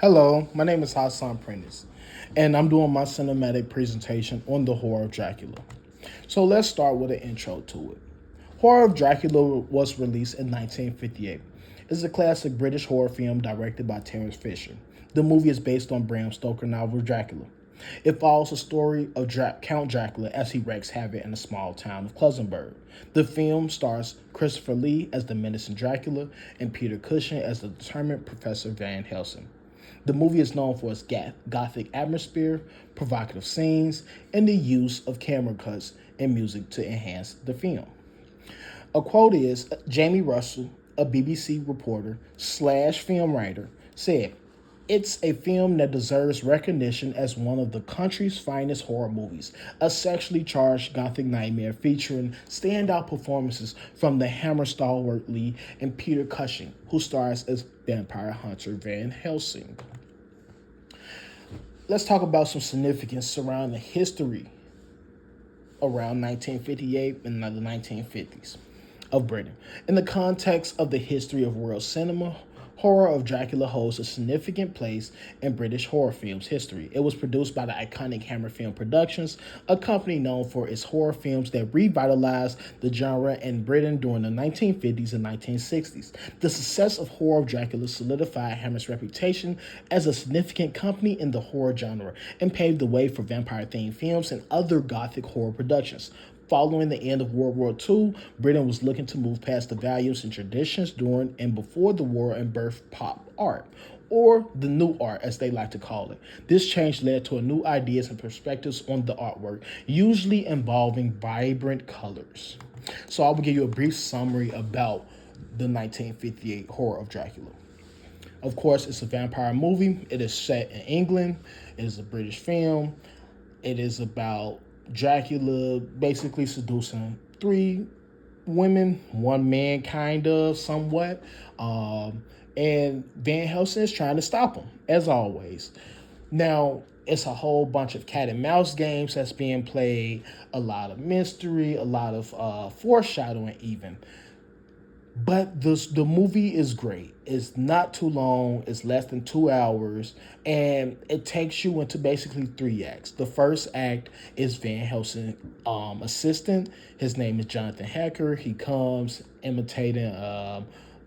Hello, my name is Hassan Prentice, and I'm doing my cinematic presentation on the horror of Dracula. So let's start with an intro to it. Horror of Dracula was released in 1958. It's a classic British horror film directed by Terence Fisher. The movie is based on Bram Stoker's novel Dracula. It follows the story of Count Dracula as he wreaks havoc in the small town of Clusenberg. The film stars Christopher Lee as the menacing Dracula and Peter Cushing as the determined Professor Van Helsing. The movie is known for its gothic atmosphere, provocative scenes, and the use of camera cuts and music to enhance the film. A quote is Jamie Russell, a BBC reporter slash film writer, said, "It's a film that deserves recognition as one of the country's finest horror movies, a sexually charged gothic nightmare featuring standout performances from the Hammer stalwart Lee and Peter Cushing, who stars as vampire hunter Van Helsing." Let's talk about some significance surrounding the history around 1958 and the 1950s of Britain. In the context of the history of world cinema, Horror of Dracula holds a significant place in British horror films history. It was produced by the iconic Hammer Film Productions, a company known for its horror films that revitalized the genre in Britain during the 1950s and 1960s. The success of Horror of Dracula solidified Hammer's reputation as a significant company in the horror genre and paved the way for vampire-themed films and other gothic horror productions. Following the end of World War II, Britain was looking to move past the values and traditions during and before the war and birth pop art, or the new art as they like to call it. This change led to new ideas and perspectives on the artwork, usually involving vibrant colors. So I will give you a brief summary about the 1958 Horror of Dracula. Of course, it's a vampire movie. It is set in England. It is a British film. It is about Dracula basically seducing three women, one man, kind of, somewhat. And Van Helsing is trying to stop him, as always. Now, it's a whole bunch of cat and mouse games that's being played, a lot of mystery, a lot of foreshadowing, even. But the movie is great. It's not too long. It's less than 2 hours, and it takes you into basically three acts. The first act is Van Helsing assistant. His name is Jonathan Hecker. He comes imitating a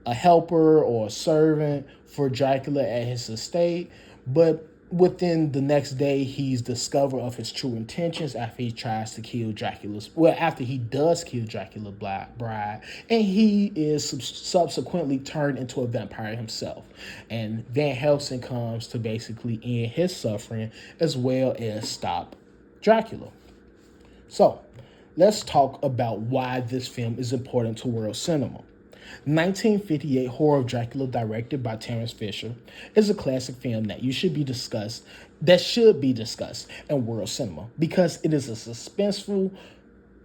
helper or a servant for Dracula at his estate, but within the next day, he's discovered of his true intentions after he tries to kill after he does kill Dracula's bride, and he is subsequently turned into a vampire himself. And Van Helsing comes to basically end his suffering as well as stop Dracula. So, let's talk about why this film is important to world cinema. 1958 Horror of Dracula, directed by Terence Fisher, is a classic film that should be discussed in world cinema because it is a suspenseful,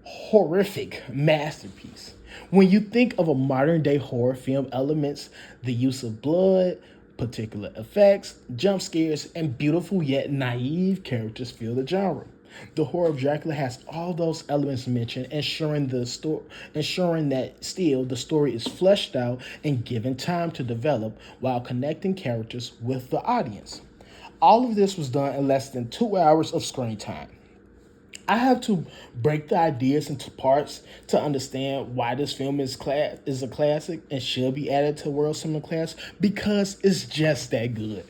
horrific masterpiece. When you think of a modern day horror film elements, the use of blood, particular effects, jump scares, and beautiful yet naive characters fill the genre. The Horror of Dracula has all those elements mentioned, ensuring that still the story is fleshed out and given time to develop while connecting characters with the audience. All of this was done in less than 2 hours of screen time. I have to break the ideas into parts to understand why this film is a classic and should be added to World Cinema Class because it's just that good.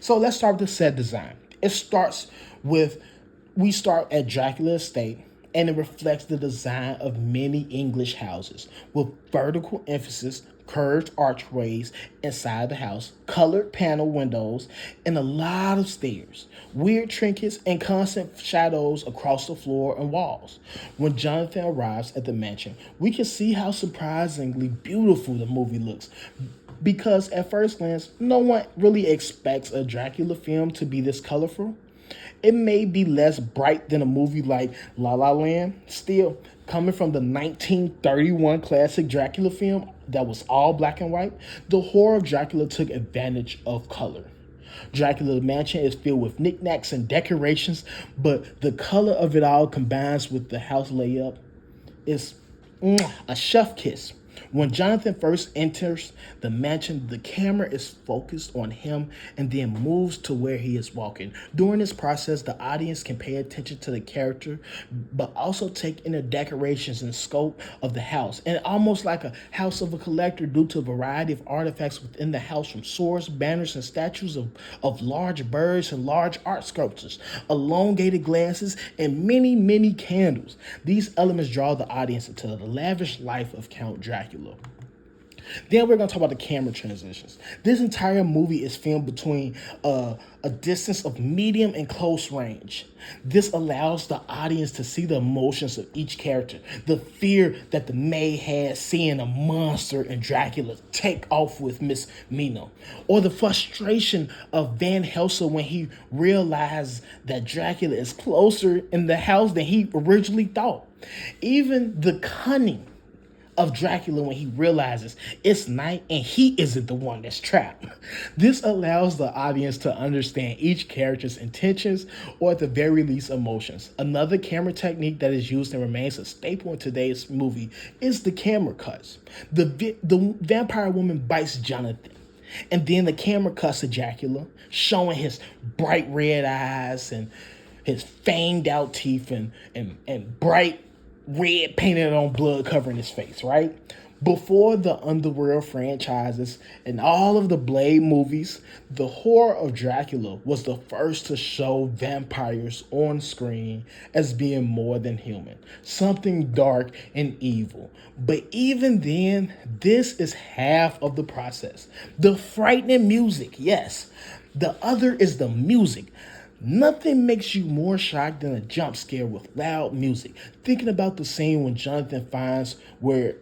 So let's start with the set design. We start at Dracula's estate, and it reflects the design of many English houses with vertical emphasis, curved archways inside the house, colored panel windows, and a lot of stairs, weird trinkets, and constant shadows across the floor and walls. When Jonathan arrives at the mansion, we can see how surprisingly beautiful the movie looks. Because at first glance, no one really expects a Dracula film to be this colorful. It may be less bright than a movie like La La Land. Still, coming from the 1931 classic Dracula film that was all black and white, the Horror of Dracula took advantage of color. Dracula's mansion is filled with knickknacks and decorations, but the color of it all combines with the house layup is a chef kiss. When Jonathan first enters the mansion, the camera is focused on him and then moves to where he is walking. During this process, the audience can pay attention to the character, but also take in the decorations and scope of the house. And almost like a house of a collector due to a variety of artifacts within the house, from swords, banners, and statues of large birds and large art sculptures, elongated glasses, and many candles. These elements draw the audience into the lavish life of Count Dracula. Then we're going to talk about the camera transitions. This entire movie is filmed between a distance of medium and close range. This allows the audience to see the emotions of each character. The fear that the maid had seeing a monster in Dracula take off with Miss Mina. Or the frustration of Van Helsing when he realized that Dracula is closer in the house than he originally thought. Even the cunning of Dracula when he realizes it's night and he isn't the one that's trapped. This allows the audience to understand each character's intentions, or at the very least emotions. Another camera technique that is used and remains a staple in today's movie is the camera cuts. The vampire woman bites Jonathan, and then the camera cuts to Dracula, showing his bright red eyes and his fanged out teeth and bright red painted on blood covering his face, right? Before the Underworld franchises and all of the Blade movies, the horror of Dracula was the first to show vampires on screen as being more than human, something dark and evil. But even then, this is half of the process. The frightening music, yes. The other is the music. Nothing makes you more shocked than a jump scare with loud music. Thinking about the scene when Jonathan finds where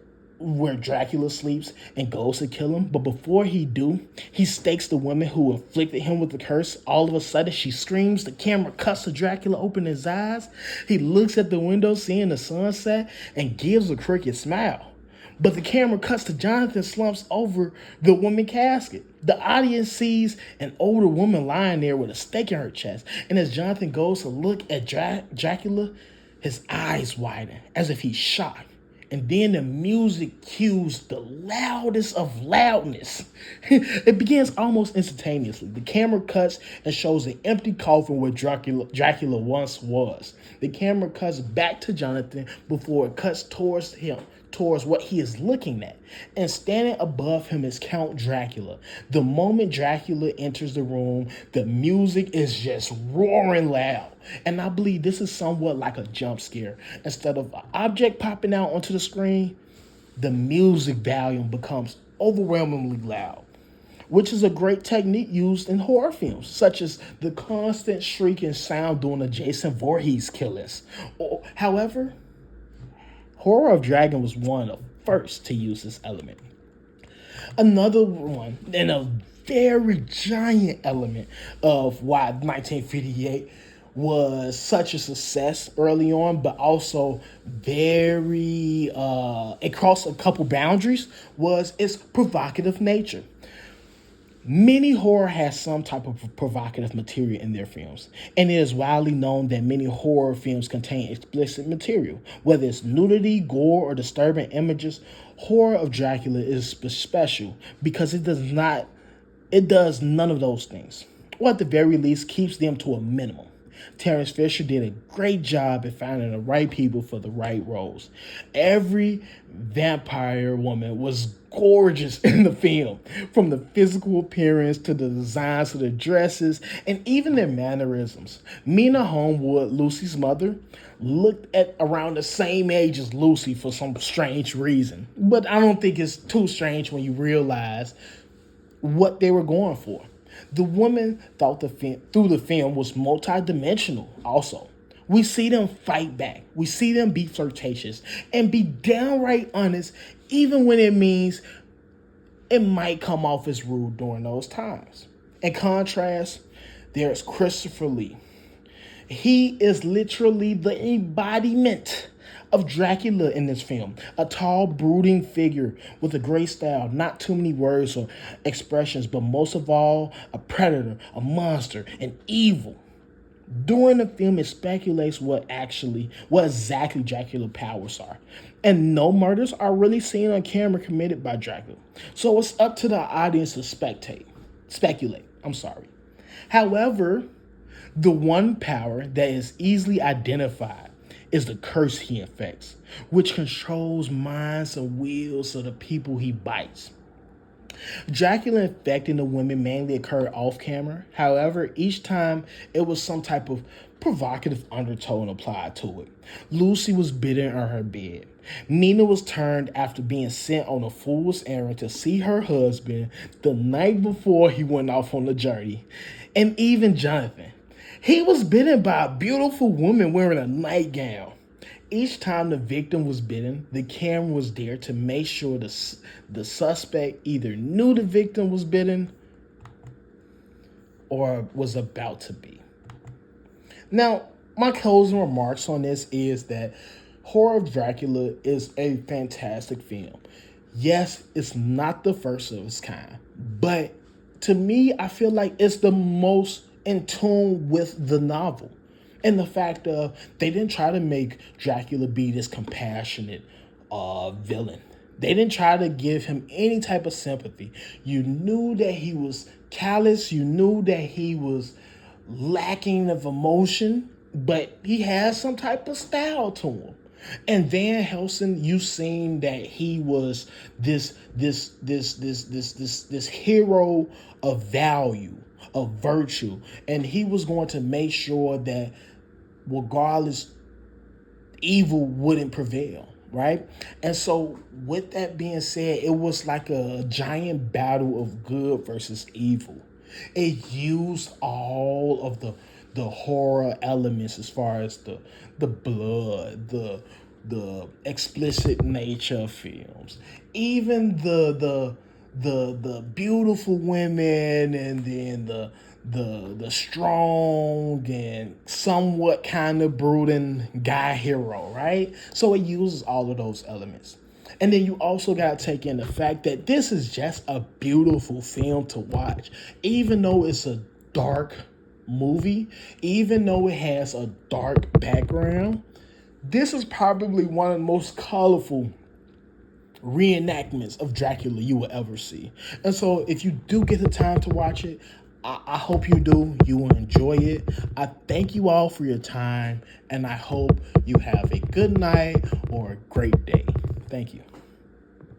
Dracula sleeps and goes to kill him, but before he do, he stakes the woman who inflicted him with the curse. All of a sudden, she screams. The camera cuts to Dracula open his eyes. He looks at the window, seeing the sunset, and gives a crooked smile. But the camera cuts to Jonathan slumps over the woman casket. The audience sees an older woman lying there with a stake in her chest. And as Jonathan goes to look at Dracula, his eyes widen as if he's shocked. And then the music cues the loudest of loudness. It begins almost instantaneously. The camera cuts and shows an empty coffin where Dracula once was. The camera cuts back to Jonathan before it cuts towards him, towards what he is looking at. And standing above him is Count Dracula. The moment Dracula enters the room, the music is just roaring loud. And I believe this is somewhat like a jump scare. Instead of an object popping out onto the screen, the music volume becomes overwhelmingly loud, which is a great technique used in horror films, such as the constant shrieking sound during the Jason Voorhees killings. However, Horror of Dragon was one of the first to use this element. Another one, and a very giant element of why 1958 was such a success early on, but also very, it crossed a couple boundaries, was its provocative nature. Many horror has some type of provocative material in their films, and it is widely known that many horror films contain explicit material. Whether it's nudity, gore, or disturbing images, Horror of Dracula is special because it does none of those things, or at the very least keeps them to a minimum. Terrence Fisher did a great job at finding the right people for the right roles. Every vampire woman was gorgeous in the film, from the physical appearance to the designs of the dresses and even their mannerisms. Mina Homewood, Lucy's mother, looked at around the same age as Lucy for some strange reason. But I don't think it's too strange when you realize what they were going for. The woman through the film was multidimensional also. We see them fight back. We see them be flirtatious and be downright honest, even when it means it might come off as rude during those times. In contrast, there's Christopher Lee. He is literally the embodiment of Dracula in this film. A tall, brooding figure with a great style, not too many words or expressions, but most of all, a predator, a monster, an evil. During the film, it speculates what exactly Dracula's powers are. And no murders are really seen on camera committed by Dracula. So it's up to the audience to speculate. I'm sorry. However, the one power that is easily identified is the curse he infects, which controls minds and wills of the people he bites. Dracula infecting the women mainly occurred off camera. However, each time it was some type of provocative undertone applied to it. Lucy was bitten on her bed. Nina was turned after being sent on a fool's errand to see her husband the night before he went off on the journey. And even Jonathan. He was bitten by a beautiful woman wearing a nightgown. Each time the victim was bitten, the camera was there to make sure the suspect either knew the victim was bitten or was about to be. Now, my closing remarks on this is that Horror of Dracula is a fantastic film. Yes, it's not the first of its kind, but to me, I feel like it's the most in tune with the novel. And the fact of they didn't try to make Dracula be this compassionate villain. They didn't try to give him any type of sympathy. You knew that he was callous. You knew that he was lacking of emotion, but he has some type of style to him. And Van Helsing, you seen that he was this hero of value, of virtue, and he was going to make sure that regardless, evil wouldn't prevail, right? And so with that being said, it was like a giant battle of good versus evil. It used all of the horror elements as far as the blood, the explicit nature of films, even the beautiful women, and then the strong and somewhat kind of brooding guy hero, right? So it uses all of those elements. And then you also got to take in the fact that this is just a beautiful film to watch. Even though it's a dark movie, even though it has a dark background, this is probably one of the most colorful reenactments of Dracula you will ever see. And so if you do get the time to watch it, I hope you do. You will enjoy it. I thank you all for your time, and I hope you have a good night or a great day. Thank you.